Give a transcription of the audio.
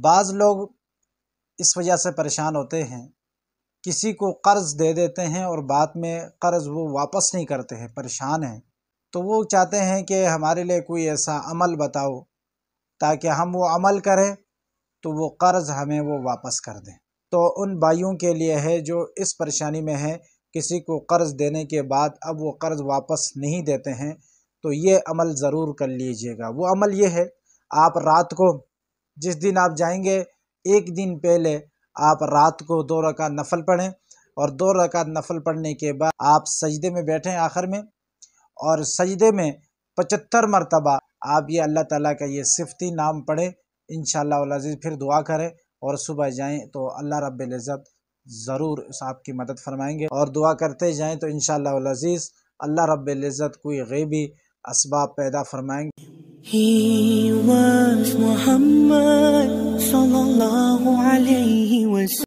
بعض لوگ اس وجہ سے پریشان ہوتے ہیں، کسی کو قرض دے دیتے ہیں اور بعد میں قرض وہ واپس نہیں کرتے ہیں، پریشان ہیں، تو وہ چاہتے ہیں کہ ہمارے لیے کوئی ایسا عمل بتاؤ تاکہ ہم وہ عمل کریں تو وہ قرض ہمیں وہ واپس کر دیں۔ تو ان بھائیوں کے لیے ہے جو اس پریشانی میں ہے، کسی کو قرض دینے کے بعد اب وہ قرض واپس نہیں دیتے ہیں، تو یہ عمل ضرور کر لیجئے گا۔ وہ عمل یہ ہے، آپ رات کو جس دن آپ جائیں گے ایک دن پہلے آپ رات کو 2 رکعت نفل پڑھیں، اور 2 رکعت نفل پڑھنے کے بعد آپ سجدے میں بیٹھیں آخر میں، اور سجدے میں 75 مرتبہ آپ یہ اللہ تعالیٰ کا یہ صفتی نام پڑھیں انشاءاللہ العزیز، پھر دعا کریں اور صبح جائیں تو اللہ رب العزت ضرور آپ کی مدد فرمائیں گے، اور دعا کرتے جائیں تو انشاءاللہ العزیز اللہ رب العزت کوئی غیبی اسباب پیدا فرمائیں گے۔ He was Muhammad sallallahu alayhi wa sallam.